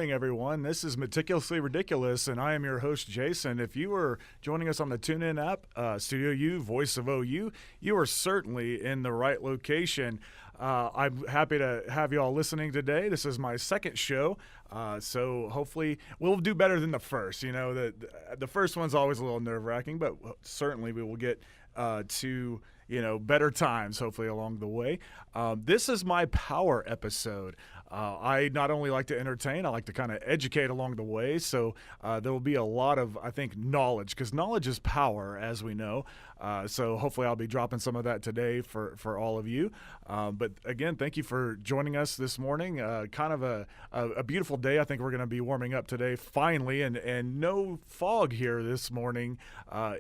morning, everyone. This is Meticulously Ridiculous, and I am your host, Jason. If you are joining us on the TuneIn app, StudiOU Voice of OU, you are certainly in the right location. I'm happy to have you all listening today. This is my second show, so hopefully we'll do better than the first. You know, the first one's always a little nerve-wracking, but certainly we will get to better times, hopefully, along the way. This is my power episode. I not only like to entertain, I like to kind of educate along the way. So there will be a lot of, I think, knowledge, because knowledge is power, as we know. So hopefully I'll be dropping some of that today for all of you. But again, thank you for joining us this morning. Kind of a beautiful day. I think we're going to be warming up today finally, and no fog here this morning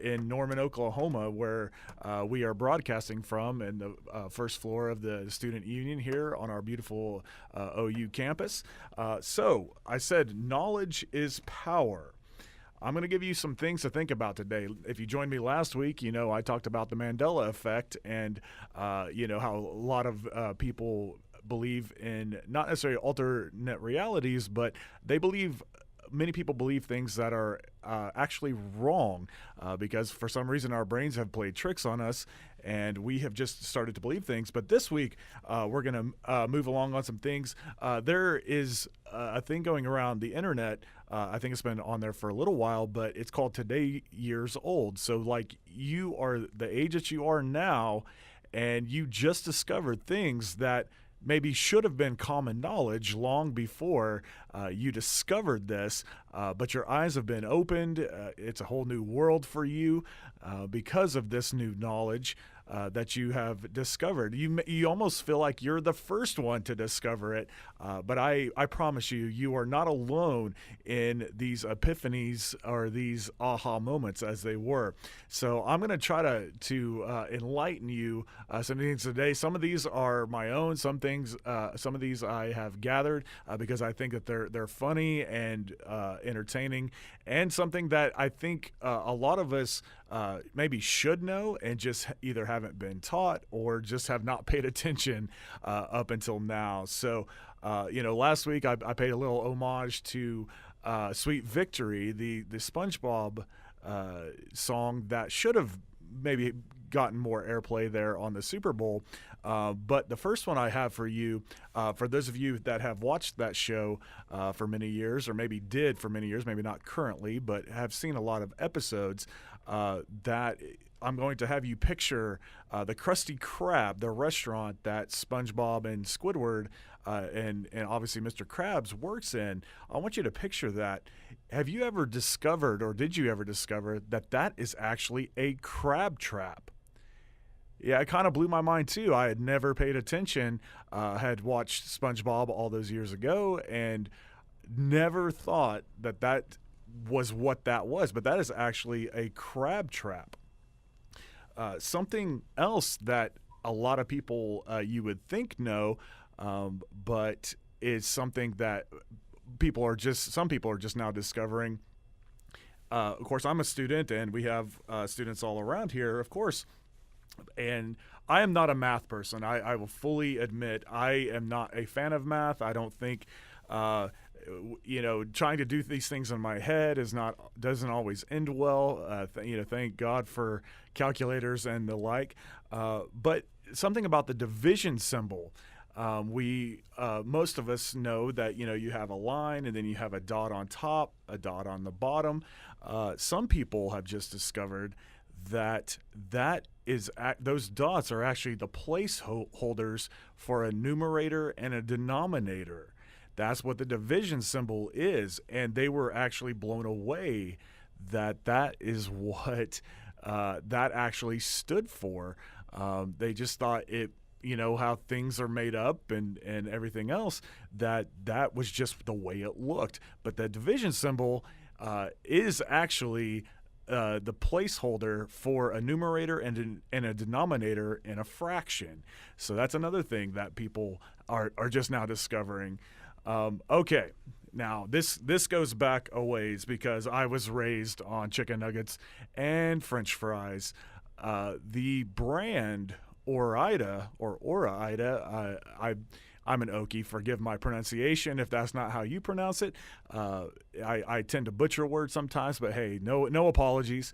in Norman, Oklahoma, where we are broadcasting from in the first floor of the Student Union here on our beautiful OU campus. So I said knowledge is power. I'm going to give you some things to think about today. If you joined me last week, I talked about the Mandela effect and, how a lot of people believe in not necessarily alternate realities, but many people believe things that are actually wrong because for some reason our brains have played tricks on us and we have just started to believe things. But this week we're going to move along on some things. There is a thing going around the internet. I think it's been on there for a little while, but it's called Today Years Old. So like you are the age that you are now and you just discovered things that maybe should have been common knowledge long before you discovered this, but your eyes have been opened. It's a whole new world for you because of this new knowledge that you have discovered. You almost feel like you're the first one to discover it, but I promise you are not alone in these epiphanies or these aha moments as they were. So I'm going to try to enlighten you some things today. Some of these are my own. Some of these I have gathered because I think that they're funny and entertaining, and something that I think a lot of us maybe should know and just either haven't been taught or just have not paid attention up until now. So, last week I paid a little homage to Sweet Victory, the SpongeBob song that should have maybe gotten more airplay there on the Super Bowl. But the first one I have for you, for those of you that have watched that show for many years, or maybe did for many years, maybe not currently, but have seen a lot of episodes, that I'm going to have you picture the Krusty Krab, the restaurant that SpongeBob and Squidward and obviously Mr. Krabs works in. I want you to picture that. Have you ever discovered, or did you ever discover, that is actually a crab trap? Yeah, it kind of blew my mind too. I had never paid attention, had watched SpongeBob all those years ago, and never thought that was what that was. But that is actually a crab trap. Something else that a lot of people you would think know, but is something that some people are just now discovering. Of course, I'm a student, and we have students all around here, of course. And I am not a math person. I will fully admit I am not a fan of math. I don't think, trying to do these things in my head doesn't always end well. Thank God for calculators and the like. But something about the division symbol. Most of us know that, you have a line and then you have a dot on top, a dot on the bottom. Some people have just discovered that those dots are actually the placeholders for a numerator and a denominator. That's what the division symbol is, and they were actually blown away that is what that actually stood for. They just thought it, how things are made up and everything else, that was just the way it looked. But the division symbol is actually the placeholder for a numerator and a denominator in a fraction. So that's another thing that people are just now discovering. Okay, now this goes back a ways because I was raised on chicken nuggets and French fries. The brand Ore-Ida, I'm an Okie. Forgive my pronunciation if that's not how you pronounce it. I tend to butcher words sometimes, but hey, no apologies.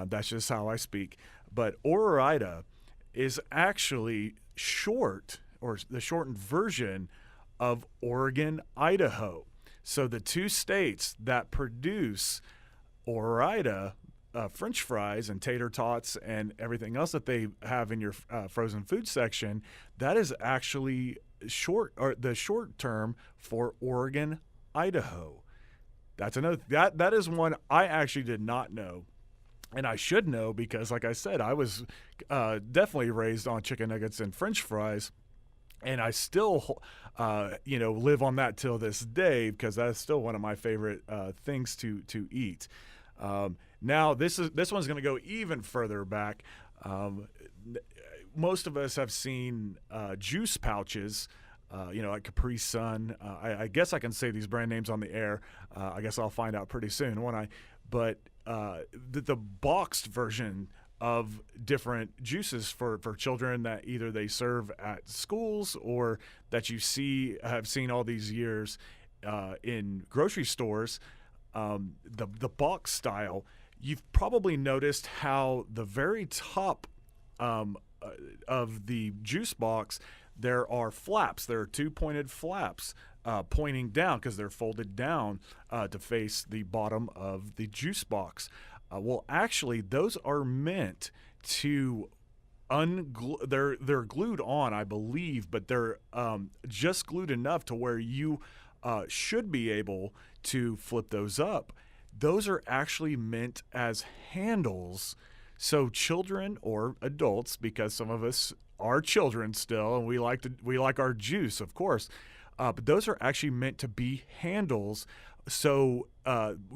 That's just how I speak. But Ore-Ida is actually short, or the shortened version of Oregon, Idaho. So the two states that produce Ore-Ida French fries and tater tots and everything else that they have in your frozen food section, that is actually the short term for Oregon, Idaho. That's another that is one I actually did not know. And I should know because, like I said, I was definitely raised on chicken nuggets and French fries, and I still, live on that till this day because that's still one of my favorite things to eat. Now, this one's going to go even further back. Most of us have seen juice pouches. Like Capri Sun. I guess I can say these brand names on the air. I guess I'll find out pretty soon, won't I? But the boxed version of different juices for children that either they serve at schools or that you have seen all these years in grocery stores, the box style, you've probably noticed how the very top of the juice box, there are flaps. There are two pointed flaps pointing down because they're folded down to face the bottom of the juice box. Well, actually, those are meant to they're glued on, I believe, but they're just glued enough to where you should be able to flip those up. Those are actually meant as handles, so children or adults, because some of us are children still, and we like our juice, of course. But those are actually meant to be handles, so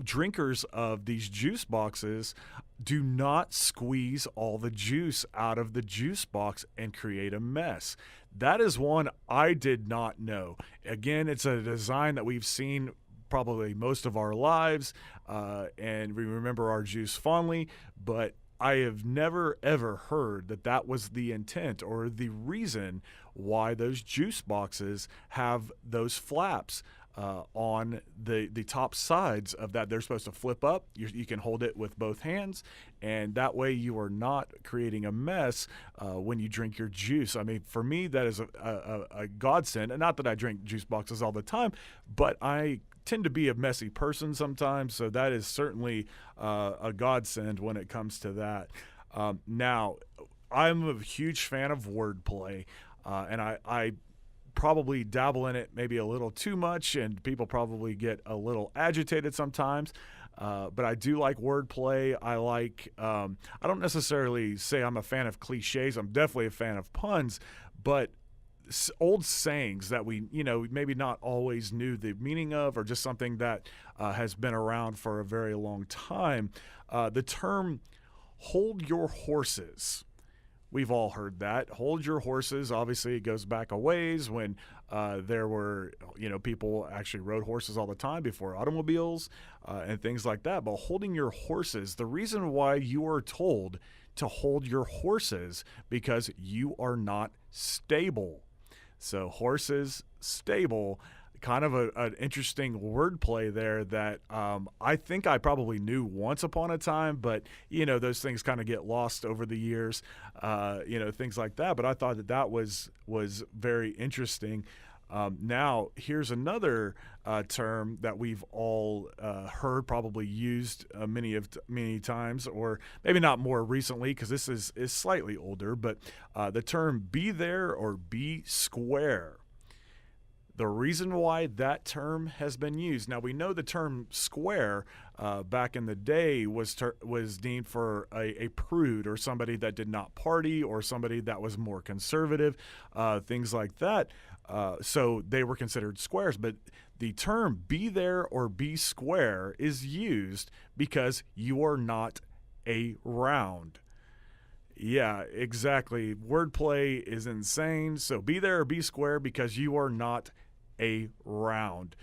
drinkers of these juice boxes do not squeeze all the juice out of the juice box and create a mess. That is one I did not know. Again, it's a design that we've seen probably most of our lives, and we remember our juice fondly, but I have never, ever heard that was the intent or the reason why those juice boxes have those flaps on the top sides of that. They're supposed to flip up. You can hold it with both hands, and that way you are not creating a mess when you drink your juice. I mean, for me, that is a godsend. And not that I drink juice boxes all the time, but I tend to be a messy person sometimes, so that is certainly a godsend when it comes to that. Now, I'm a huge fan of wordplay, and I probably dabble in it maybe a little too much, and people probably get a little agitated sometimes. But I do like wordplay. I don't necessarily say I'm a fan of cliches. I'm definitely a fan of puns, but old sayings that we, maybe not always knew the meaning of, or just something that has been around for a very long time. The term "hold your horses." We've all heard that. Hold your horses. Obviously, it goes back a ways when there were, people actually rode horses all the time before automobiles and things like that. But holding your horses, the reason why you are told to hold your horses, because you are not stable. So horses, stable, kind of an interesting wordplay there that I think I probably knew once upon a time, but, those things kind of get lost over the years, things like that. But I thought that was very interesting. Now, here's another term that we've all heard, probably used many times, or maybe not more recently because this is slightly older, but the term "be there" or "be square." The reason why that term has been used. Now, we know the term square back in the day was deemed for a prude, or somebody that did not party, or somebody that was more conservative, things like that. So they were considered squares. But the term "be there" or "be square" is used because you are not a round. Yeah, exactly. Wordplay is insane. So be there or be square because you are not around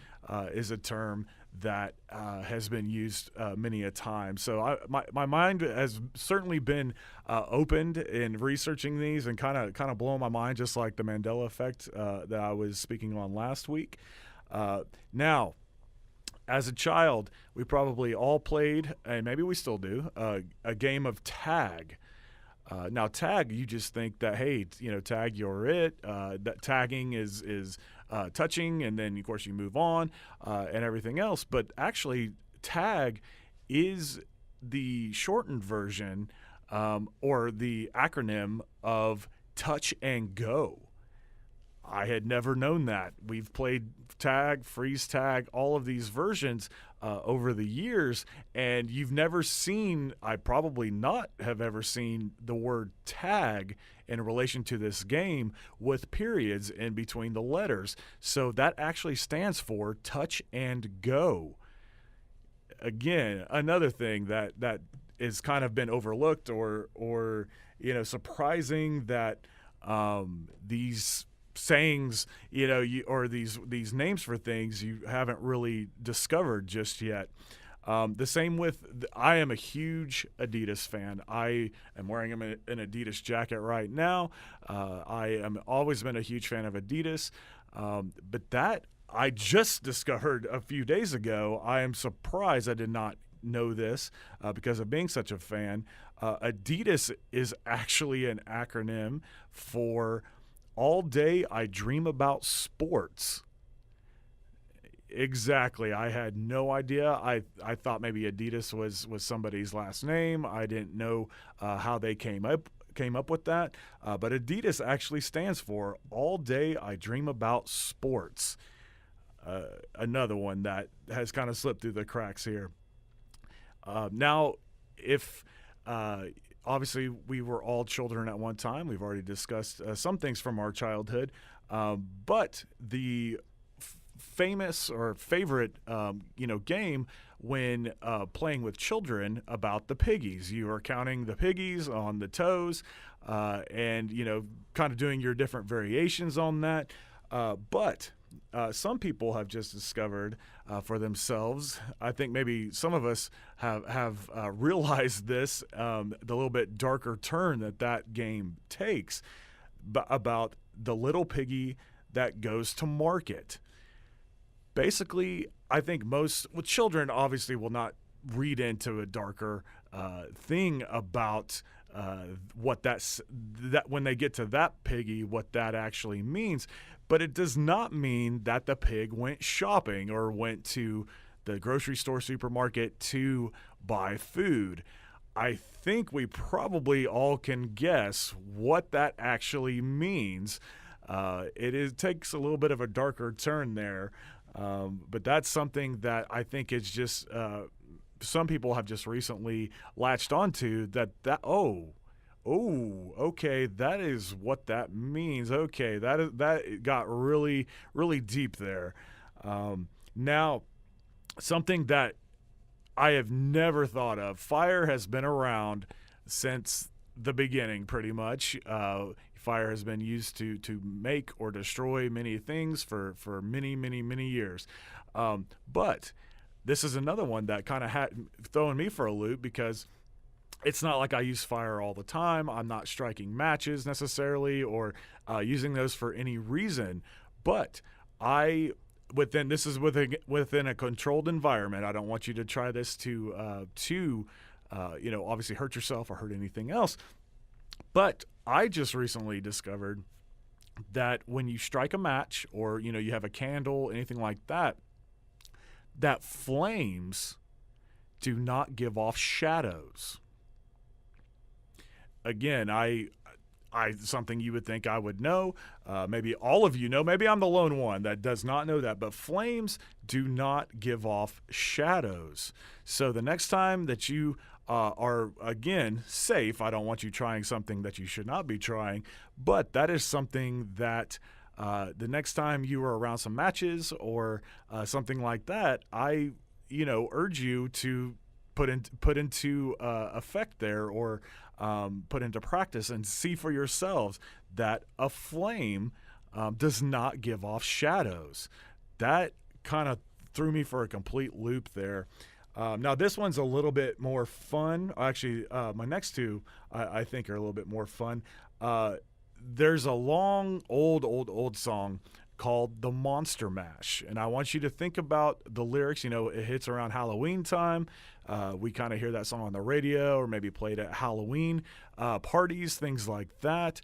is a term that has been used many a time. So my mind has certainly been opened in researching these and kind of blowing my mind, just like the Mandela effect that I was speaking on last week. Now, as a child, we probably all played, and maybe we still do, a game of tag. Now, tag, you just think that, hey, tag, you're it. That tagging is touching, and then, of course, you move on and everything else. But actually, tag is the shortened version or the acronym of touch and go. I had never known that. We've played tag, freeze tag, all of these versions over the years, and you've never seen, I probably not have ever seen the word tag in relation to this game with periods in between the letters. So that actually stands for touch and go. Again, another thing that is kind of been overlooked or surprising that these sayings, or these names for things you haven't really discovered just yet. The same with, I am a huge Adidas fan. I am wearing an Adidas jacket right now. I am always been a huge fan of Adidas, but that I just discovered a few days ago. I am surprised I did not know this because of being such a fan. Adidas is actually an acronym for All Day I Dream About Sports. Exactly. I had no idea. I thought maybe Adidas was somebody's last name. I didn't know how they came up with that. But Adidas actually stands for All Day I Dream About Sports. Another one that has kind of slipped through the cracks here. Now, if obviously we were all children at one time. We've already discussed some things from our childhood. But the famous or favorite, game when playing with children about the piggies. You are counting the piggies on the toes and, kind of doing your different variations on that. But some people have just discovered for themselves, I think maybe some of us have realized this, the little bit darker turn that game takes, about the little piggy that goes to market. Basically, I think children obviously will not read into a darker thing about what that when they get to that piggy, what that actually means. But it does not mean that the pig went shopping or went to the grocery store, supermarket to buy food. I think we probably all can guess what that actually means. It takes a little bit of a darker turn there, but that's something that I think is just some people have just recently latched onto okay, that is what that means. Okay, that got really, really deep there. Now, something that I have never thought of. Fire has been around since the beginning, pretty much. Fire has been used to make or destroy many things for many, many, many years. But this is another one that kind of had throwing me for a loop because it's not like I use fire all the time. I'm not striking matches necessarily or using those for any reason. But this is within a controlled environment. I don't want you to try this to obviously hurt yourself or hurt anything else. But I just recently discovered that when you strike a match or you have a candle, anything like that, that flames do not give off shadows. Again, I something you would think I would know. Maybe all of you know. Maybe I'm the lone one that does not know that. But flames do not give off shadows. So the next time that you are, again, safe, I don't want you trying something that you should not be trying. But that is something that the next time you are around some matches or something like that, I urge you to put into effect there or put into practice and see for yourselves that a flame does not give off shadows. That kind of threw me for a complete loop there. Now, this one's a little bit more fun. Actually, my next two I think are a little bit more fun. There's a long, old song called The Monster Mash. And I want you to think about the lyrics. You know, it hits around Halloween time. We kind of hear that song on the radio or maybe played at Halloween parties, things like that.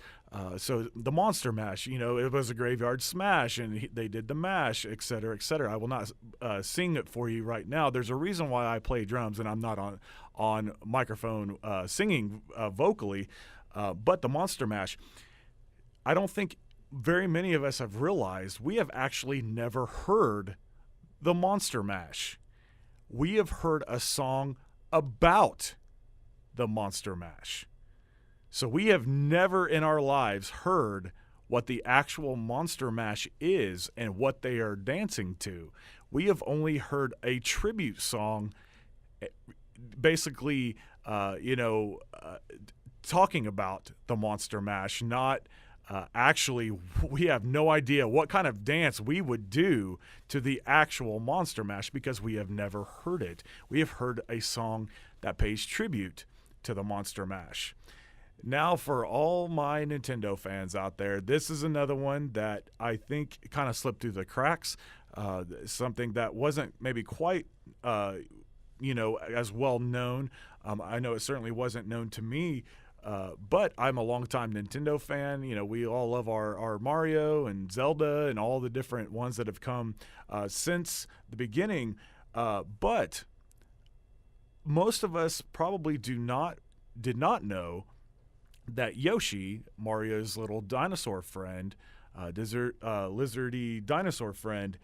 So the Monster Mash, you know, it was a graveyard smash and they did the mash, et cetera, et cetera. I will not sing it for you right now. There's a reason why I play drums and I'm not on microphone singing vocally. But the Monster Mash, I don't think very many of us have realized we have actually never heard the Monster Mash. We have heard a song about the Monster Mash. So we have never in our lives heard what the actual Monster Mash is and what they are dancing to. We have only heard a tribute song, basically, talking about the Monster Mash, not actually, we have no idea what kind of dance we would do to the actual Monster Mash because we have never heard it. We have heard a song that pays tribute to the Monster Mash. Now, for all my Nintendo fans out there, this is another one that I think kind of slipped through the cracks. Something that wasn't maybe quite, as well known. I know it certainly wasn't known to me. But I'm a longtime Nintendo fan. You know, we all love our Mario and Zelda and all the different ones that have come since the beginning. But most of us probably did not know that Yoshi, Mario's little dinosaur friend, lizardy dinosaur friend,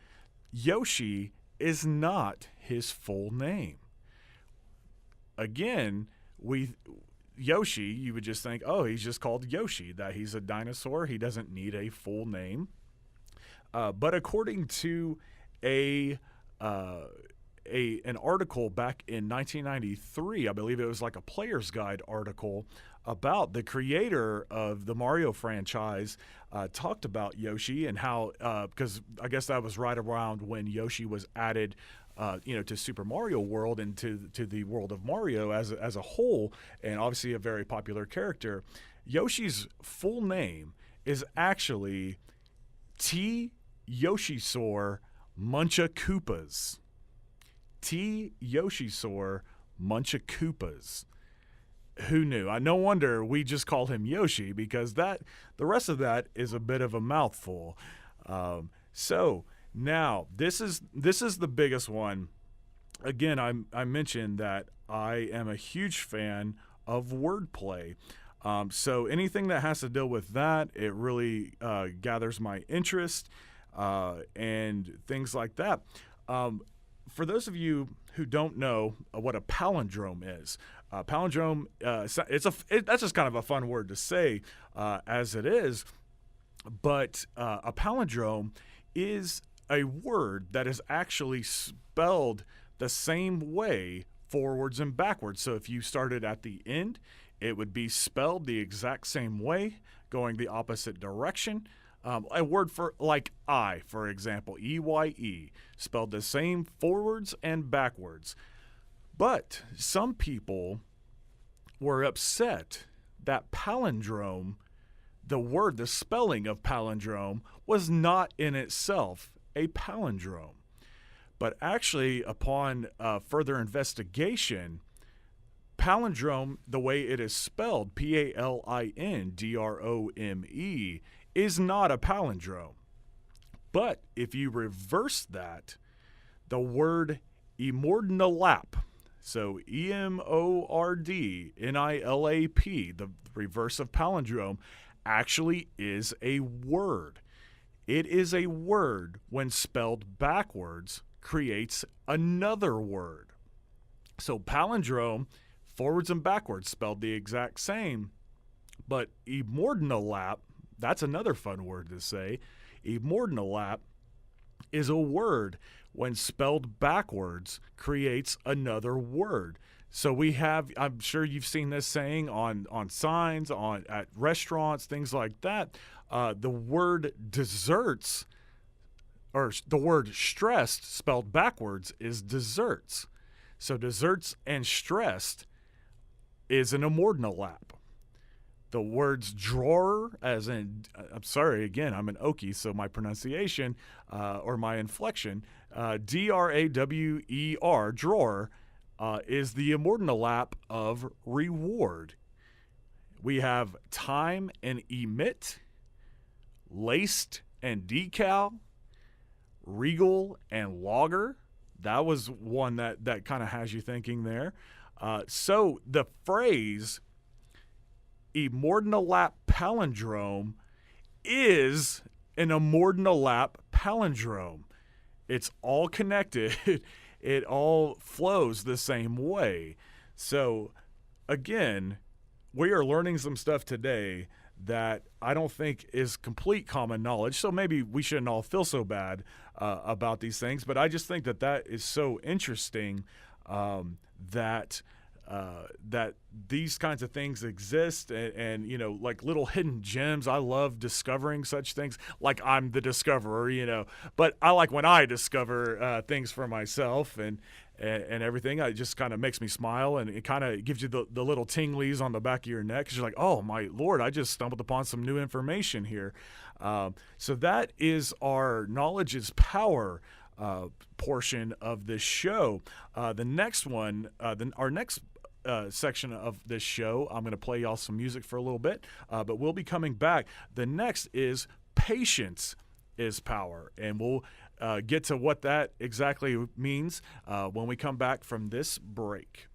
Yoshi is not his full name. Again, Yoshi, you would just think, oh, he's just called Yoshi, that he's a dinosaur. He doesn't need a full name. But according to an article back in 1993, I believe it was like a Player's Guide article about the creator of the Mario franchise, talked about Yoshi and how, because I guess that was right around when Yoshi was added to Super Mario World and to the world of Mario as a whole, and obviously a very popular character. Yoshi's full name is actually T. Yoshisaur Munchakoopas. T. Yoshisaur Munchakoopas. Who knew? No wonder we just call him Yoshi, because the rest of that is a bit of a mouthful. So now this is the biggest one. Again, I mentioned that I am a huge fan of wordplay. So anything that has to deal with that, it really gathers my interest and things like that. For those of you who don't know what a palindrome is, palindrome, that's just kind of a fun word to say as it is, but a palindrome is a word that is actually spelled the same way forwards and backwards. So if you started at the end, it would be spelled the exact same way, going the opposite direction. A word for like I, for example, EYE, spelled the same forwards and backwards. But some people were upset that palindrome, the spelling of palindrome, was not in itself a palindrome. But actually, upon further investigation, palindrome, the way it is spelled, PALINDROME, is not a palindrome. But if you reverse that, the word emordnilap, so EMORDNILAP, the reverse of palindrome, actually is a word. It is a word when spelled backwards creates another word. So palindrome, forwards and backwards, spelled the exact same, but emordnilap, that's another fun word to say. Emordnilap is a word when spelled backwards creates another word. So we have, I'm sure you've seen this saying on signs, at restaurants, things like that. The word desserts, or the word stressed spelled backwards, is desserts. So desserts and stressed is an amordinal lap. The words drawer, as in, I'm sorry, again, I'm an Okie, so my pronunciation or my inflection, D-R-A-W-E-R, drawer, is the amordinal lap of reward. We have time and emit, laced and decal, regal and logger. That was one that kind of has you thinking there. So the phrase amordinal lap palindrome is an amordinal lap palindrome. It's all connected. It all flows the same way. So again, we are learning some stuff today that I don't think is complete common knowledge. So maybe we shouldn't all feel so bad about these things, but I just think that is so interesting that these kinds of things exist, and like little hidden gems. I love discovering such things. Like, I'm the discoverer, but I like when I discover things for myself and everything. It just kind of makes me smile, and it kind of gives you the little tinglies on the back of your neck, because you're like, oh my Lord, I just stumbled upon some new information here. So that is our knowledge is power portion of this show. The next one, our next section of this show, I'm going to play y'all some music for a little bit, but we'll be coming back. The next is patience is power, and we'll get to what that exactly means when we come back from this break.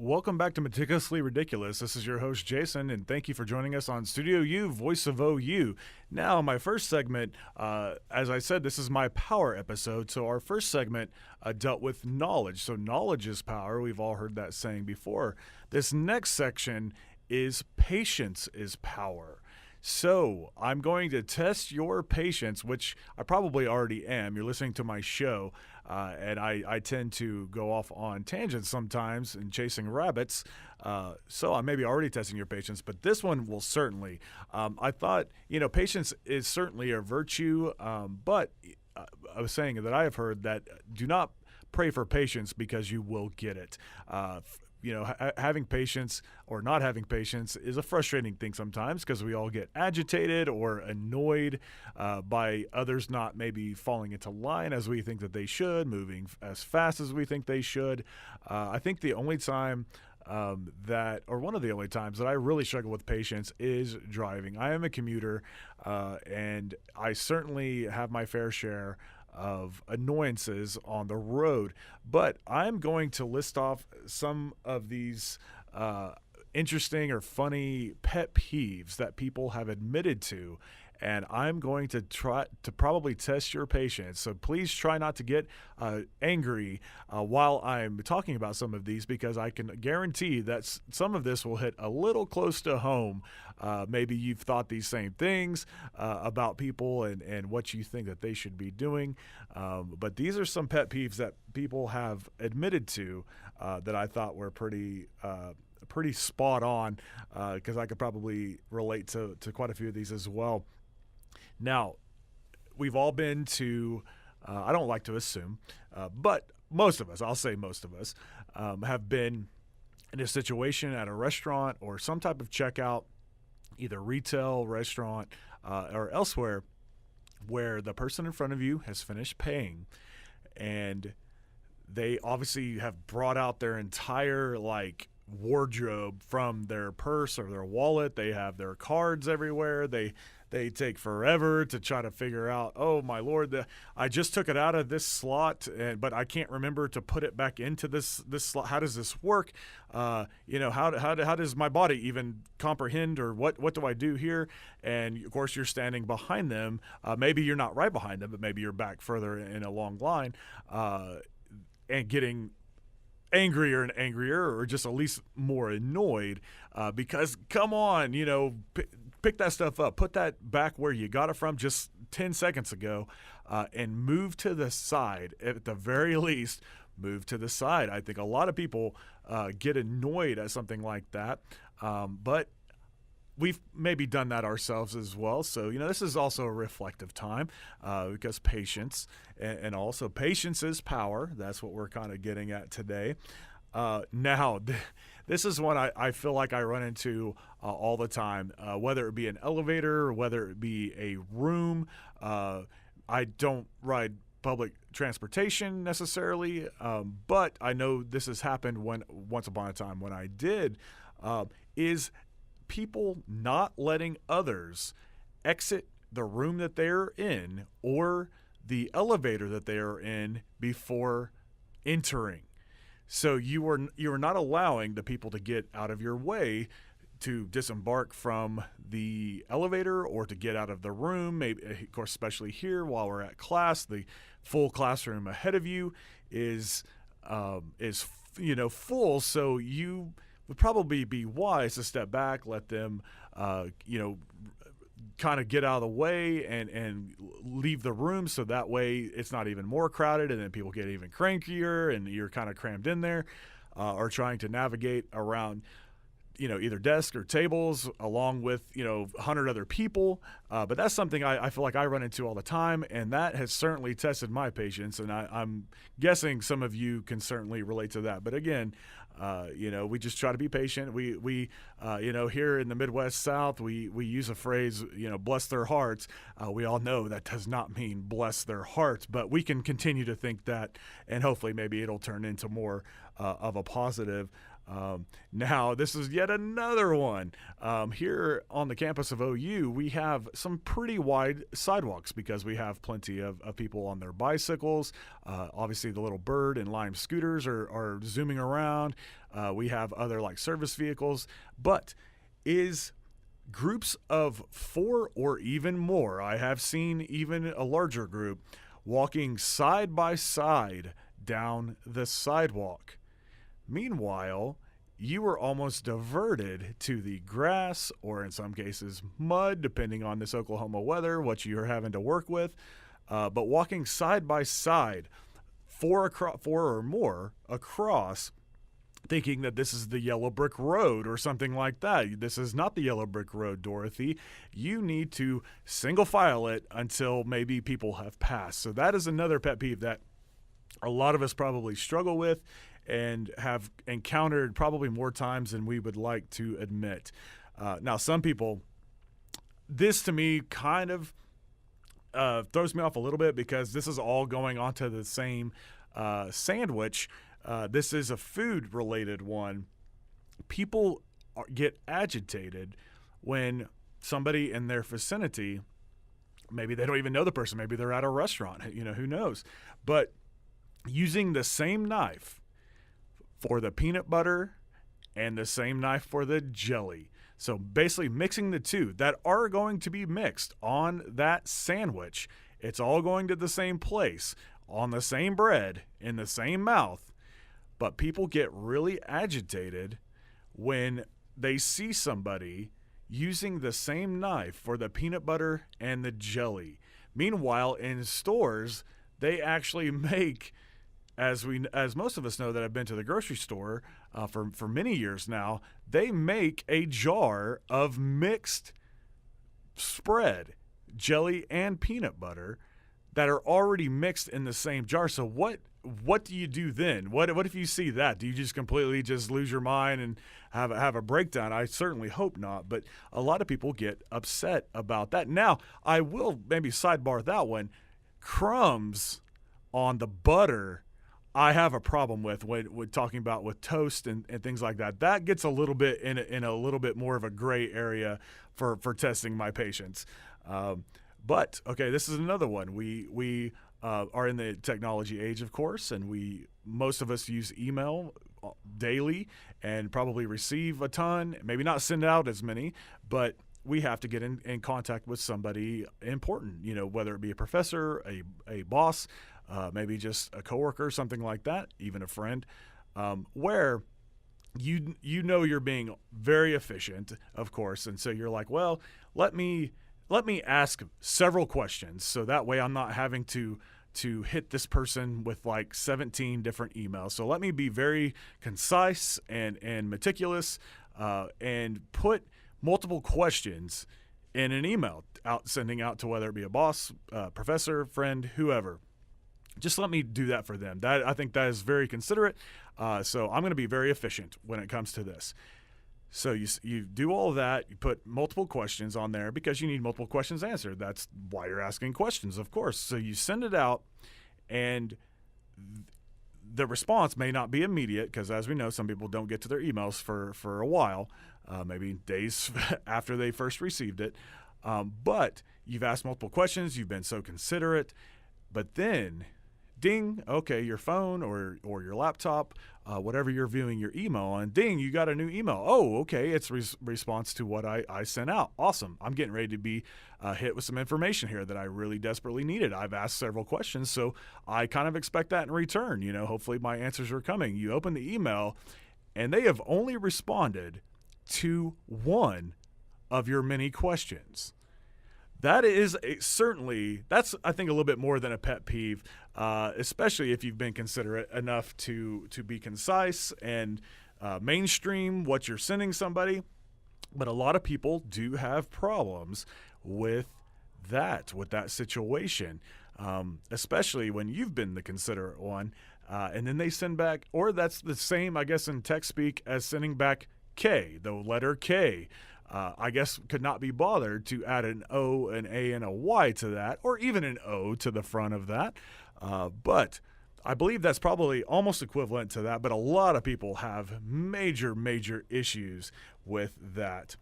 Welcome back to Meticulously Ridiculous. This is your host, Jason, and thank you for joining us on StudiOU Voice of OU. Now, my first segment, as I said, this is my power episode. So our first segment dealt with knowledge. So knowledge is power. We've all heard that saying before. This next section is patience is power. So I'm going to test your patience, which I probably already am. You're listening to my show, and I tend to go off on tangents sometimes and chasing rabbits. So I may be already testing your patience, but this one will certainly. I thought, patience is certainly a virtue, but I was saying that I have heard that do not pray for patience because you will get it. Having patience or not having patience is a frustrating thing sometimes, because we all get agitated or annoyed by others not maybe falling into line as we think that they should, moving as fast as we think they should. I think the only time one of the only times that I really struggle with patience is driving. I am a commuter, and I certainly have my fair share of annoyances on the road, but I'm going to list off some of these interesting or funny pet peeves that people have admitted to, and I'm going to try to probably test your patience. So please try not to get angry while I'm talking about some of these, because I can guarantee that some of this will hit a little close to home. Maybe you've thought these same things about people and what you think that they should be doing. But these are some pet peeves that people have admitted to that I thought were pretty spot on, because I could probably relate to quite a few of these as well. Now, we've all been to, I don't like to assume, but most of us, I'll say most of us, have been in a situation at a restaurant or some type of checkout, either retail, restaurant, or elsewhere, where the person in front of you has finished paying, and they obviously have brought out their entire wardrobe from their purse or their wallet. They have their cards everywhere. They take forever to try to figure out, oh my Lord, I just took it out of this slot, but I can't remember to put it back into this slot. How does this work? How does my body even comprehend, or what do I do here? And of course, you're standing behind them. Maybe you're not right behind them, but maybe you're back further in a long line, and getting angrier and angrier, or just at least more annoyed, because come on, pick that stuff up, put that back where you got it from just 10 seconds ago, and move to the side. At the very least, move to the side. I think a lot of people get annoyed at something like that, but we've maybe done that ourselves as well. So, this is also a reflective time, because patience, and also patience is power. That's what we're kind of getting at today. Now, this is one I feel like I run into all the time, whether it be an elevator, or whether it be a room. I don't ride public transportation necessarily, but I know this has happened once upon a time when I did, is people not letting others exit the room that they're in or the elevator that they are in before entering. So you are not allowing the people to get out of your way to disembark from the elevator or to get out of the room. Maybe, of course, especially here while we're at class, the full classroom ahead of you is full. So you would probably be wise to step back, let them kind of get out of the way and leave the room, so that way it's not even more crowded and then people get even crankier and you're kind of crammed in there, or trying to navigate around either desks or tables along with 100 other people, but that's something I feel like I run into all the time, and that has certainly tested my patience, and I'm guessing some of you can certainly relate to that. But again, we just try to be patient. We here in the Midwest South, we use a phrase, bless their hearts. We all know that does not mean bless their hearts, but we can continue to think that, and hopefully maybe it'll turn into more of a positive. Now, this is yet another one. Here on the campus of OU, we have some pretty wide sidewalks because we have plenty of people on their bicycles. Obviously, the little Bird and Lime scooters are zooming around. We have other service vehicles, but is groups of 4 or even more, I have seen even a larger group, walking side by side down the sidewalk. Meanwhile, you were almost diverted to the grass, or in some cases mud, depending on this Oklahoma weather, what you're having to work with. But walking side by side, 4 or more across, thinking that this is the yellow brick road or something like that. This is not the yellow brick road, Dorothy. You need to single file it until maybe people have passed. So that is another pet peeve that a lot of us probably struggle with and have encountered probably more times than we would like to admit. Now, some people, this to me kind of throws me off a little bit because this is all going onto the same sandwich. This is a food-related one. People get agitated when somebody in their vicinity, maybe they don't even know the person, maybe they're at a restaurant, who knows, but using the same knife for the peanut butter and the same knife for the jelly. So basically mixing the two that are going to be mixed on that sandwich. It's all going to the same place, on the same bread, in the same mouth. But people get really agitated when they see somebody using the same knife for the peanut butter and the jelly. Meanwhile, in stores, they actually make, as most of us know that have been to the grocery store for many years now, they make a jar of mixed spread, jelly and peanut butter, that are already mixed in the same jar. So what do you do then? What if you see that? Do you just completely just lose your mind and have a breakdown? I certainly hope not, but a lot of people get upset about that. Now, I will maybe sidebar that one. Crumbs on the butter, I have a problem with talking about with toast and things like that. That gets a little bit in a little bit more of a gray area for testing my patience. But okay, this is another one. We are in the technology age, of course, and most of us use email daily and probably receive a ton. Maybe not send out as many, but we have to get in contact with somebody important. Whether it be a professor, a boss. Maybe just a coworker, something like that, even a friend. where you know you're being very efficient, of course, and so you're like, well, let me ask several questions, so that way I'm not having to hit this person with like 17 different emails. So let me be very concise and meticulous, and put multiple questions in an email sending out to whether it be a boss, professor, friend, whoever. Just let me do that for them. I think that is very considerate. So I'm going to be very efficient when it comes to this. So you do all of that. You put multiple questions on there because you need multiple questions answered. That's why you're asking questions, of course. So you send it out, and the response may not be immediate because, as we know, some people don't get to their emails for a while, maybe days after they first received it. But you've asked multiple questions. You've been so considerate. But then, ding, okay, your phone or your laptop, whatever you're viewing your email on, ding, you got a new email. Oh, okay, it's response to what I sent out. Awesome. I'm getting ready to be hit with some information here that I really desperately needed. I've asked several questions, so I kind of expect that in return. Hopefully my answers are coming. You open the email, and they have only responded to one of your many questions. That is that's, I think, a little bit more than a pet peeve, especially if you've been considerate enough to be concise and mainstream what you're sending somebody. But a lot of people do have problems with that situation, especially when you've been the considerate one. And then they send back, or that's the same, I guess, in tech speak as sending back K, the letter K. I guess could not be bothered to add an O, an A, and a Y to that, or even an O to the front of that. But I believe that's probably almost equivalent to that, but a lot of people have major, major issues with that.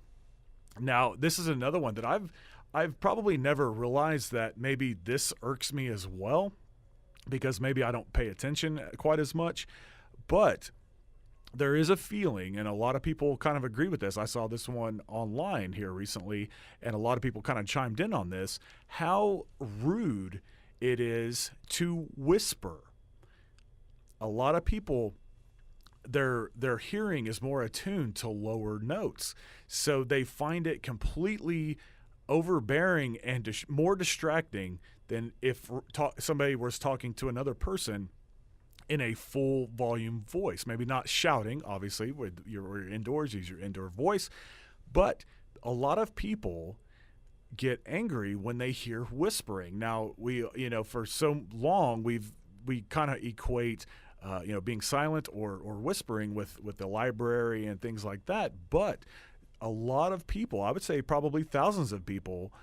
Now, this is another one that I've probably never realized that maybe this irks me as well, because maybe I don't pay attention quite as much, but there is a feeling, and a lot of people kind of agree with this. I saw this one online here recently, and a lot of people kind of chimed in on this, how rude it is to whisper. A lot of people, their hearing is more attuned to lower notes, so they find it completely overbearing and more distracting than if somebody was talking to another person in a full volume voice. Maybe not shouting, obviously, with you're indoors, use your indoor voice, but a lot of people get angry when they hear whispering. Now, for so long we kind of equate being silent or whispering with the library and things like that, but a lot of people, I would say probably thousands of people,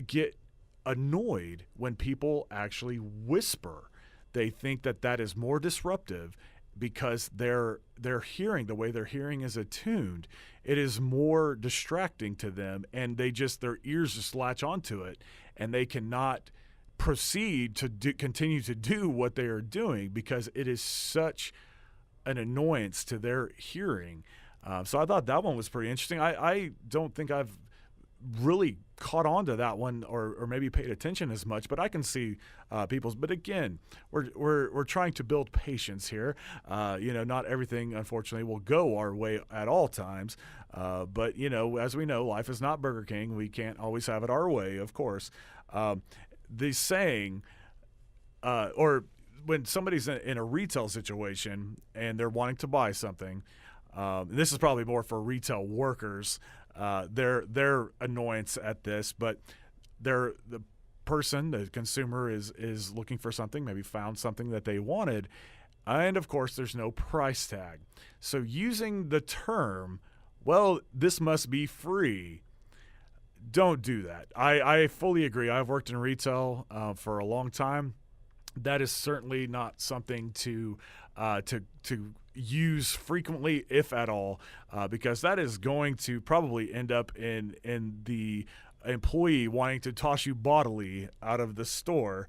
get annoyed when people actually whisper. They think that is more disruptive because their hearing, the way their hearing is attuned, it is more distracting to them, and their ears just latch onto it, and they cannot proceed to continue to do what they are doing because it is such an annoyance to their hearing. So I thought that one was pretty interesting. I don't think I've really caught on to that one or maybe paid attention as much, but I can see people's. But again, we're trying to build patience here. Not everything, unfortunately, will go our way at all times. But as we know, life is not Burger King. We can't always have it our way, of course. The saying, or when somebody's in a retail situation and they're wanting to buy something, this is probably more for retail workers. Their annoyance at this, but the consumer is looking for something, maybe found something that they wanted, and of course there's no price tag. So using the term, well, this must be free, don't do that. I fully agree. I've worked in retail for a long time. That is certainly not something to use frequently, if at all, because that is going to probably end up in the employee wanting to toss you bodily out of the store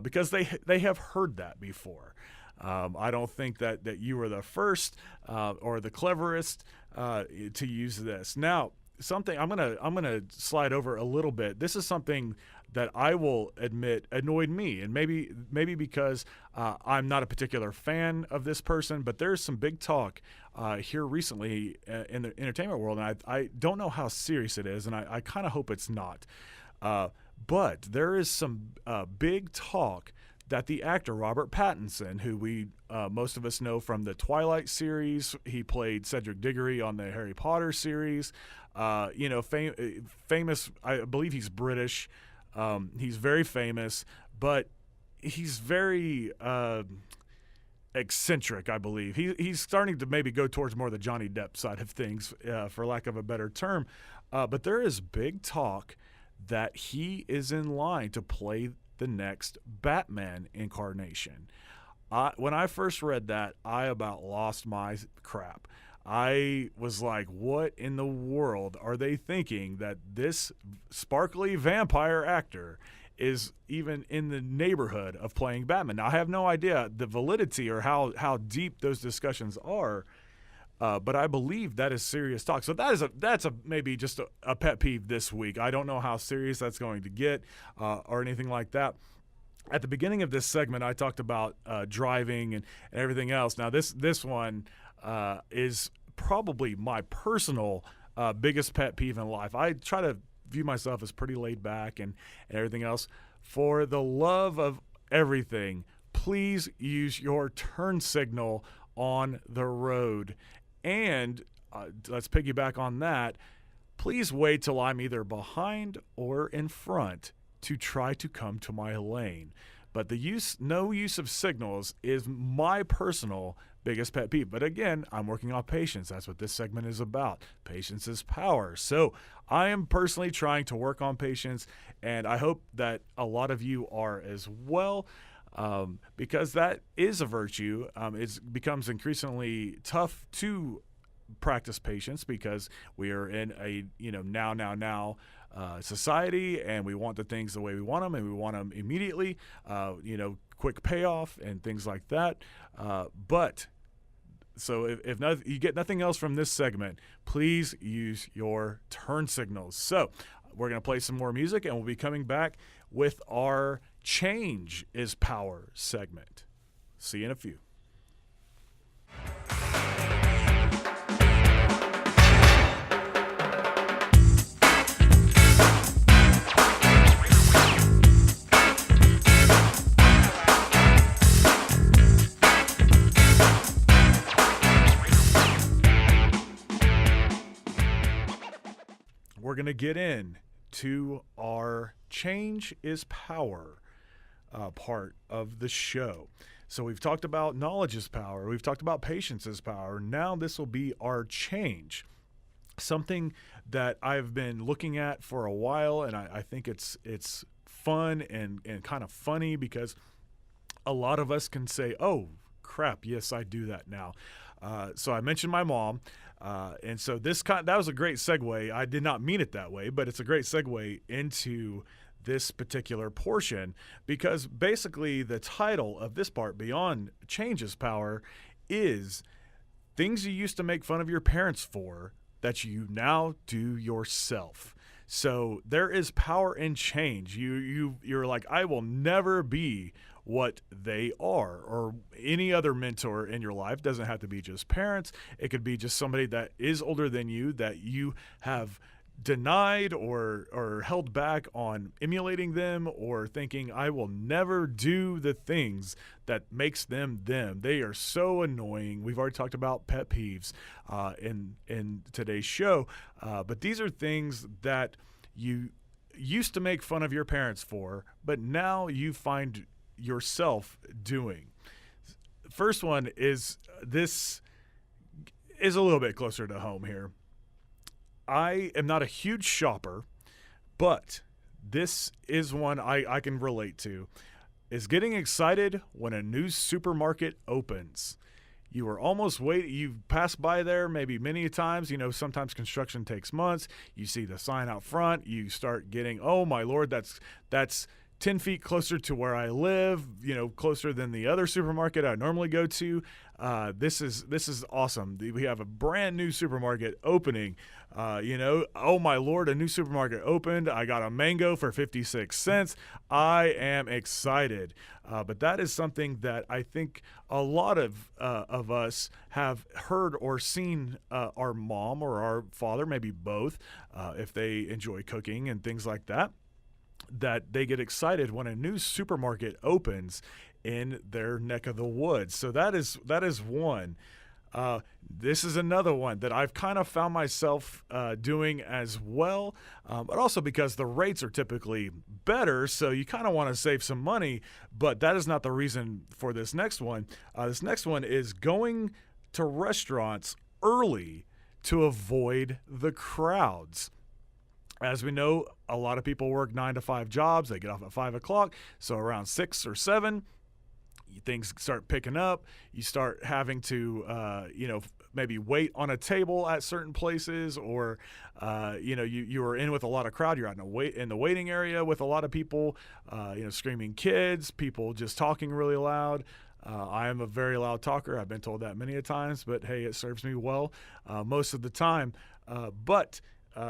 because they have heard that before. I don't think that you were the first or the cleverest to use this. Now, something I'm gonna slide over a little bit. This is something that I will admit annoyed me, and maybe because I'm not a particular fan of this person, but there's some big talk here recently in the entertainment world, and I don't know how serious it is, and I kind of hope it's not. But there is some big talk that the actor Robert Pattinson, who we most of us know from the Twilight series, he played Cedric Diggory on the Harry Potter series. Famous. I believe he's British. He's very famous, but he's very eccentric, I believe. He's starting to maybe go towards more the Johnny Depp side of things, for lack of a better term. But there is big talk that he is in line to play the next Batman incarnation. When I first read that, I about lost my crap. I was like, what in the world are they thinking that this sparkly vampire actor is even in the neighborhood of playing Batman? Now, I have no idea the validity or how deep those discussions are, but I believe that is serious talk. So that's maybe just a pet peeve this week. I don't know how serious that's going to get or anything like that. At the beginning of this segment, I talked about driving and everything else. Now, this one is probably my personal biggest pet peeve in life. I try to view myself as pretty laid back and everything else. For the love of everything, please use your turn signal on the road. And let's piggyback on that. Please wait till I'm either behind or in front to try to come to my lane. But no use of signals is my personal biggest pet peeve. But again, I'm working on patience. That's what this segment is about. Patience is power. So I am personally trying to work on patience, and I hope that a lot of you are as well, because that is a virtue. It becomes increasingly tough to practice patience because we are in a now society, and we want the things the way we want them, and we want them immediately, quick payoff and things like that. So if you get nothing else from this segment, please use your turn signals. So we're going to play some more music, and we'll be coming back with our Change is Power segment. See you in a few. We're going to get into our Change is Power part of the show. So we've talked about knowledge is power. We've talked about patience is power. Now this will be our change, something that I've been looking at for a while, and I think it's fun and kind of funny because a lot of us can say, oh, crap, yes, I do that now. So I mentioned my mom. And so that was a great segue. I did not mean it that way, but it's a great segue into this particular portion because basically the title of this part, Beyond Change is Power, is things you used to make fun of your parents for that you now do yourself. So there is power in change. You're like, I will never be what they are, or any other mentor in your life. Doesn't have to be just parents. It could be just somebody that is older than you that you have denied or held back on emulating them, or thinking, I will never do the things that makes them them. They are so annoying. We've already talked about pet peeves in today's show, but these are things that you used to make fun of your parents for, but now you find yourself doing. First one is, this is a little bit closer to home here. I am not a huge shopper, but this is one I can relate to, is getting excited when a new supermarket opens. You are almost waiting. You've passed by there maybe many times. Sometimes construction takes months. You see the sign out front. You start getting, oh my Lord, that's 10 feet closer to where I live, closer than the other supermarket I normally go to. This is awesome. We have a brand new supermarket opening. Oh my Lord, a new supermarket opened. I got a mango for 56 cents. I am excited. But that is something that I think a lot of us have heard or seen our mom or our father, maybe both, if they enjoy cooking and things like that, that they get excited when a new supermarket opens in their neck of the woods. So that is one. This is another one that I've kind of found myself doing as well, but also because the rates are typically better, so you kind of want to save some money, but that is not the reason for this next one. This next one is going to restaurants early to avoid the crowds. As we know, a lot of people work 9 to 5 jobs. They get off at 5 o'clock, so around 6 or 7, things start picking up. You start having to, maybe wait on a table at certain places, or, you are in with a lot of crowd. You're out in the waiting area with a lot of people, screaming kids, people just talking really loud. I am a very loud talker. I've been told that many a times, but hey, it serves me well most of the time. And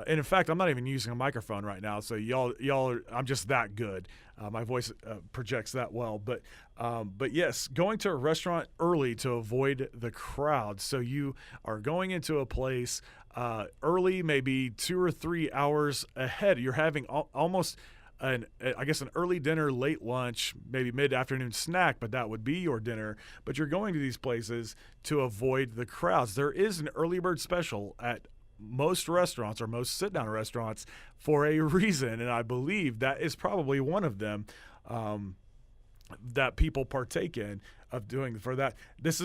in fact, I'm not even using a microphone right now, so I'm just that good. My voice projects that well. But yes, going to a restaurant early to avoid the crowd. So you are going into a place early, maybe 2 or 3 hours ahead. You're having almost an early dinner, late lunch, maybe mid-afternoon snack, but that would be your dinner. But you're going to these places to avoid the crowds. There is an early bird special at most restaurants, or most sit-down restaurants, for a reason, and I believe that is probably one of them that people partake in of doing for that. This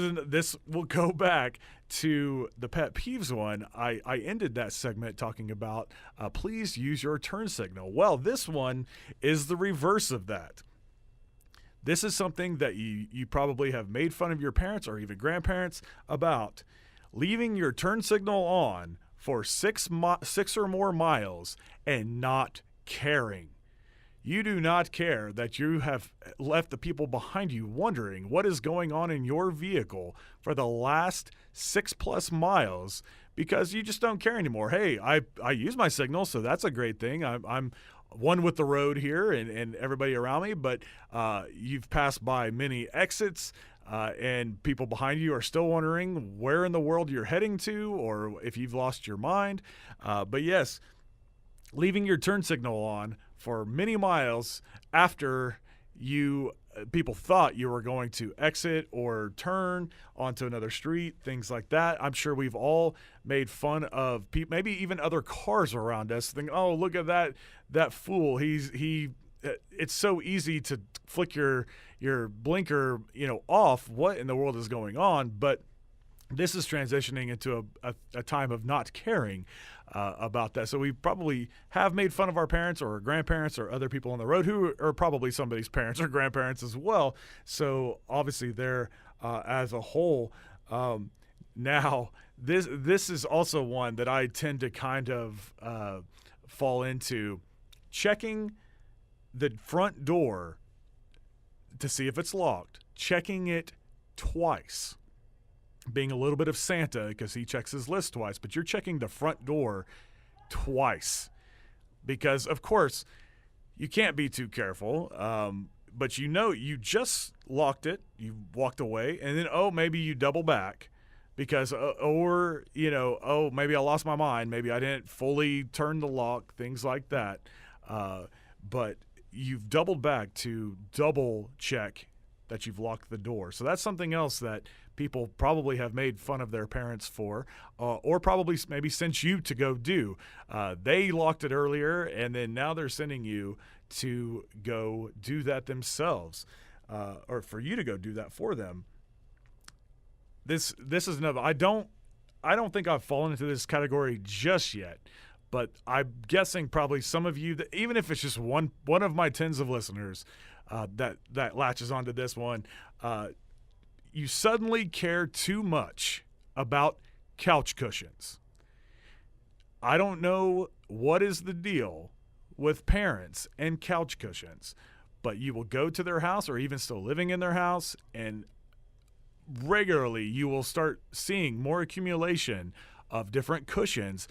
will go back to the pet peeves one. I ended that segment talking about please use your turn signal. Well, this one is the reverse of that. This is something that you probably have made fun of your parents or even grandparents about, leaving your turn signal on for 6 or more miles and not caring. You do not care that you have left the people behind you wondering what is going on in your vehicle for the last 6+ miles, because you just don't care anymore. Hey, I use my signal, so that's a great thing. I'm one with the road here and everybody around me, but you've passed by many exits, and people behind you are still wondering where in the world you're heading to, or if you've lost your mind. But yes, leaving your turn signal on for many miles after people thought you were going to exit or turn onto another street, things like that. I'm sure we've all made fun of maybe even other cars around us, thinking, oh, look at that fool. It's so easy to flick your blinker, off. What in the world is going on? But this is transitioning into a time of not caring about that. So we probably have made fun of our parents or our grandparents or other people on the road who are probably somebody's parents or grandparents as well. So obviously they're as a whole. Now, this is also one that I tend to kind of fall into, checking the front door to see if it's locked, checking it twice. Being a little bit of Santa because he checks his list twice, but you're checking the front door twice because, of course, you can't be too careful. But you just locked it, you walked away, and then, maybe you double back because, maybe I lost my mind. Maybe I didn't fully turn the lock, things like that. But you've doubled back to double check that you've locked the door. So that's something else that people probably have made fun of their parents for, or probably maybe sent you to go do. They locked it earlier, and then now they're sending you to go do that themselves, or for you to go do that for them. This is another. I don't think I've fallen into this category just yet, but I'm guessing probably some of you, that even if it's just one of my tens of listeners that latches onto this one, you suddenly care too much about couch cushions. I don't know what is the deal with parents and couch cushions, but you will go to their house or even still living in their house, and regularly you will start seeing more accumulation of different cushions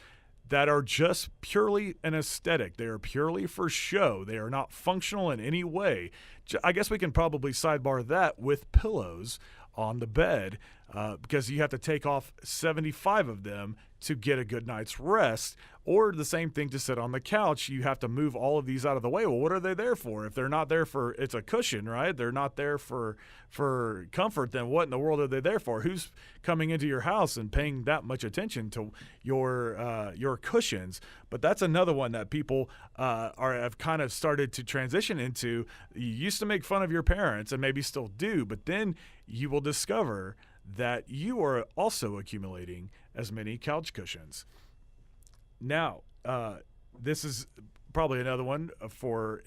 that are just purely an aesthetic. They are purely for show. They are not functional in any way. I guess we can probably sidebar that with pillows on the bed, because you have to take off 75 of them to get a good night's rest. Or the same thing to sit on the couch. You have to move all of these out of the way. Well, what are they there for? If they're not there for, it's a cushion, right? They're not there for comfort, then what in the world are they there for? Who's coming into your house and paying that much attention to your cushions? But that's another one that people have kind of started to transition into. You used to make fun of your parents, and maybe still do, but then you will discover that you are also accumulating as many couch cushions. Now, this is probably another one for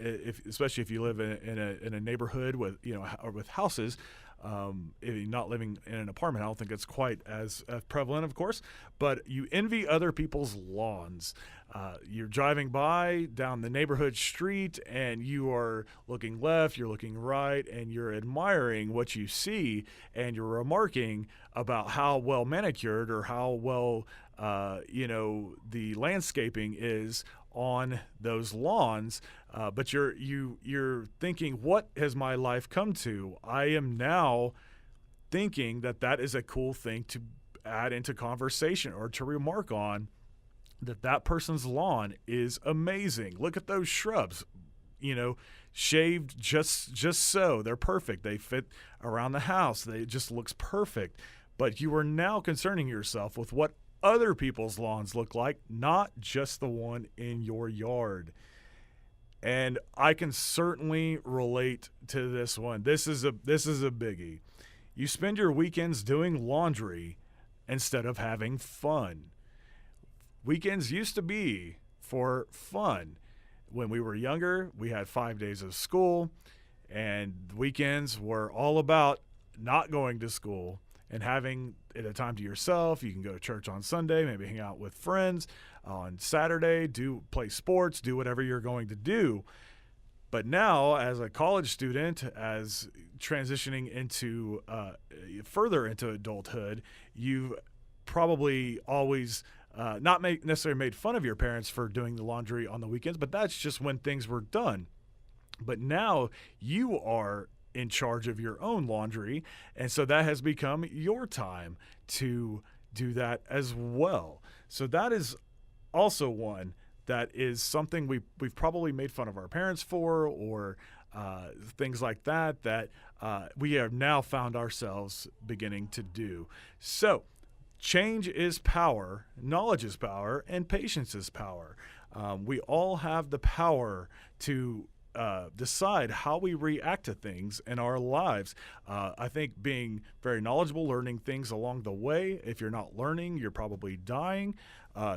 especially if you live in a neighborhood with or with houses. If you're not living in an apartment, I don't think it's quite as prevalent, of course. But you envy other people's lawns. You're driving by down the neighborhood street, and you are looking left, you're looking right, and you're admiring what you see, and you're remarking about how well manicured or how well the landscaping is on those lawns, but you're thinking, what has my life come to? I am now thinking that is a cool thing to add into conversation or to remark on, that person's lawn is amazing. Look at those shrubs, shaved just so. They're perfect. They fit around the house. It just looks perfect. But you are now concerning yourself with what other people's lawns look like, not just the one in your yard. And I can certainly relate to this one. This is a biggie. You spend your weekends doing laundry instead of having fun. Weekends used to be for fun. When we were younger, we had 5 days of school, and weekends were all about not going to school and having a time to yourself. You can go to church on Sunday, maybe hang out with friends on Saturday, play sports, do whatever you're going to do. But now, as a college student, as transitioning into further into adulthood, you've probably always not necessarily made fun of your parents for doing the laundry on the weekends, but that's just when things were done. But now you are in charge of your own laundry, and so that has become your time to do that as well. So that is also one that is something we've probably made fun of our parents for, or things like that we have now found ourselves beginning to do. So change is power, knowledge is power, and patience is power. We all have the power to decide how we react to things in our lives. I think being very knowledgeable, learning things along the way. If you're not learning, you're probably dying.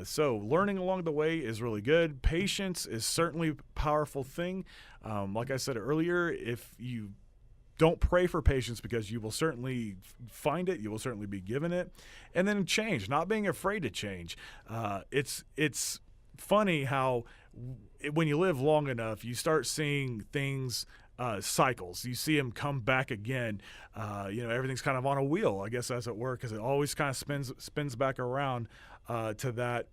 So learning along the way is really good. Patience is certainly a powerful thing. Like I said earlier, if you don't pray for patience, because you will certainly find it, you will certainly be given it. And then change, not being afraid to change. It's funny how when you live long enough, you start seeing things, cycles. You see them come back again. Everything's kind of on a wheel, I guess, as it were, because it always kind of spins back around to that.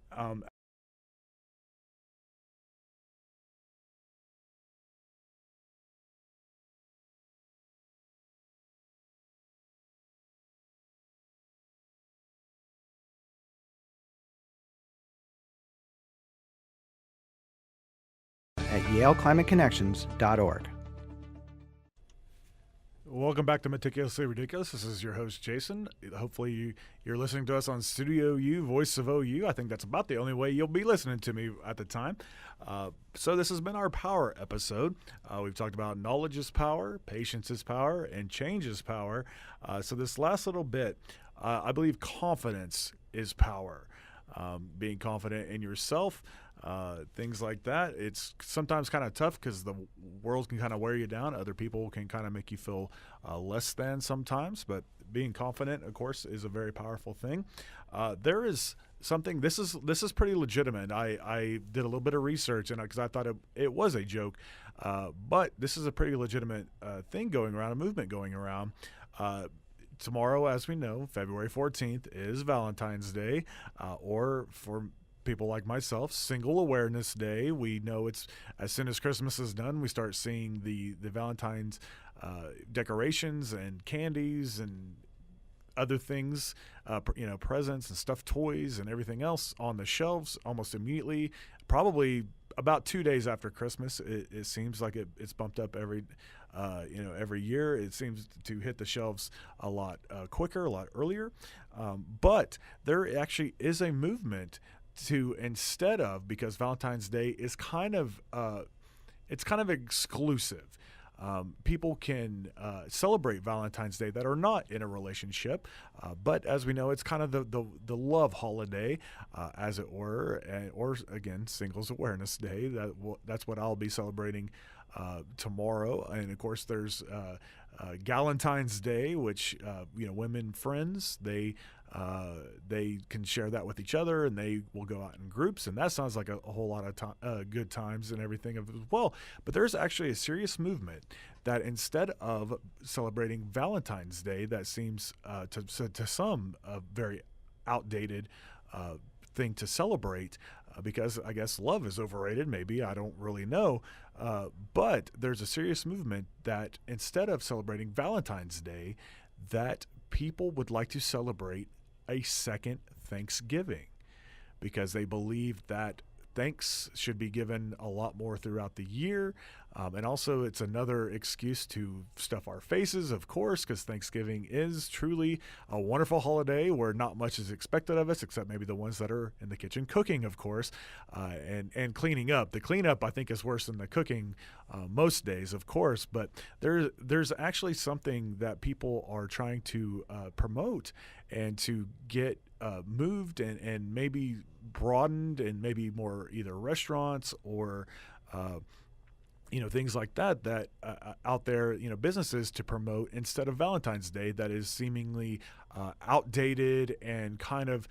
At YaleClimateConnections.org. Welcome back to Meticulously Ridiculous. This is your host, Jason. Hopefully you're listening to us on StudiOU Voice of OU. I think that's about the only way you'll be listening to me at the time. So this has been our power episode. We've talked about knowledge is power, patience is power, and change is power. So this last little bit, I believe confidence is power. Being confident in yourself, things like that. It's sometimes kind of tough because the world can kind of wear you down. Other people can kind of make you feel less than sometimes, but being confident, of course, is a very powerful thing. There is something, this is pretty legitimate. I did a little bit of research, and because I thought it was a joke, but this is a pretty legitimate thing going around, a movement going around. tomorrow, as we know, February 14th is Valentine's Day, or for people like myself, Single Awareness Day. We know it's as soon as Christmas is done, we start seeing the Valentine's decorations and candies and other things, presents and stuffed toys and everything else on the shelves almost immediately. Probably about 2 days after Christmas, it seems like it's bumped up every year. It seems to hit the shelves a lot quicker, a lot earlier. But there actually is a movement to, instead of, because Valentine's Day is kind of exclusive. People can celebrate Valentine's Day that are not in a relationship, but as we know, it's kind of the love holiday, as it were, or again, Singles Awareness Day. That's what I'll be celebrating tomorrow. And of course, there's Galentine's Day, which women friends they can share that with each other, and they will go out in groups, and that sounds like a whole lot of good times and everything as well. But there's actually a serious movement that instead of celebrating Valentine's Day, that seems to some a very outdated thing to celebrate, because I guess love is overrated. Maybe, I don't really know. But there's a serious movement that instead of celebrating Valentine's Day, that people would like to celebrate a second Thanksgiving, because they believe that thanks should be given a lot more throughout the year. And also, it's another excuse to stuff our faces, of course, because Thanksgiving is truly a wonderful holiday where not much is expected of us, except maybe the ones that are in the kitchen cooking, of course, and cleaning up. The cleanup, I think, is worse than the cooking most days, of course. But there's actually something that people are trying to promote and to get moved and maybe broadened, and maybe more either restaurants or things like that out there, businesses to promote instead of Valentine's Day, that is seemingly outdated and kind of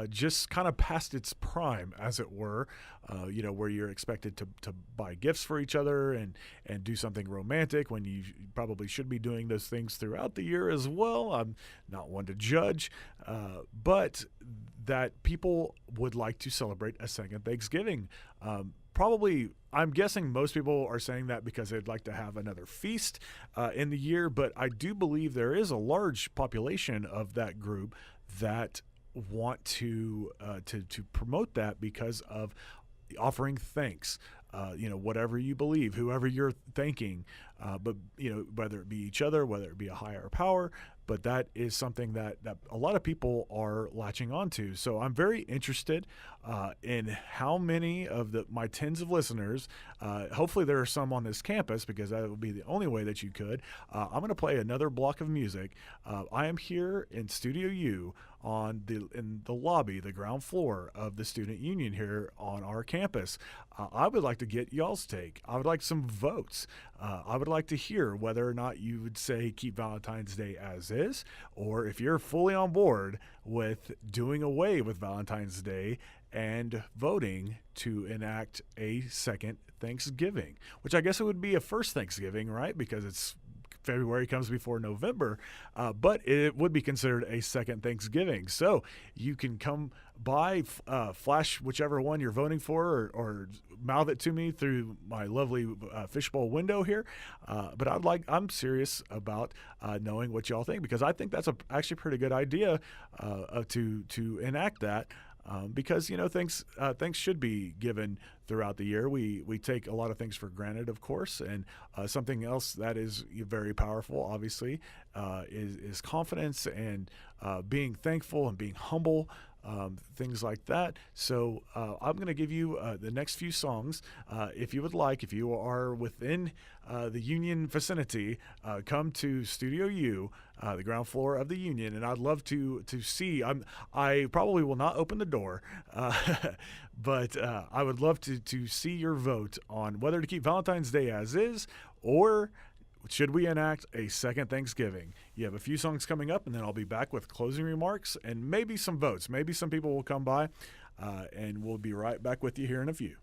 just kind of past its prime, as it were, where you're expected to buy gifts for each other and do something romantic when you probably should be doing those things throughout the year as well. I'm not one to judge, but that people would like to celebrate a second Thanksgiving. Probably, I'm guessing most people are saying that because they'd like to have another feast in the year, but I do believe there is a large population of that group that want to promote that because of offering thanks. Whatever you believe, whoever you're thanking, but whether it be each other, whether it be a higher power, but that is something that a lot of people are latching onto. So I'm very interested in how many of my tens of listeners, hopefully there are some on this campus, because that would be the only way that you could. I'm going to play another block of music. I am here in StudiOU in the lobby, the ground floor of the Student Union here on our campus. I would like to get y'all's take. I would like some votes. I would like to hear whether or not you would say keep Valentine's Day as is, or if you're fully on board with doing away with Valentine's Day and voting to enact a second Thanksgiving, which I guess it would be a first Thanksgiving, right? Because February comes before November, but it would be considered a second Thanksgiving. So you can come by, flash whichever one you're voting for, or mouth it to me through my lovely fishbowl window here. But I'm serious about knowing what y'all think, because I think that's actually a pretty good idea to enact that. Because things should be given throughout the year. We take a lot of things for granted, of course, and something else that is very powerful, obviously, is confidence and being thankful and being humble. Things like that. So I'm going to give you the next few songs. If you would like, if you are within the Union vicinity, come to StudiOU, the ground floor of the Union, and I'd love to see. I probably will not open the door, but I would love to see your vote on whether to keep Valentine's Day as is, or should we enact a second Thanksgiving? You have a few songs coming up, and then I'll be back with closing remarks and maybe some votes. Maybe some people will come by, and we'll be right back with you here in a few.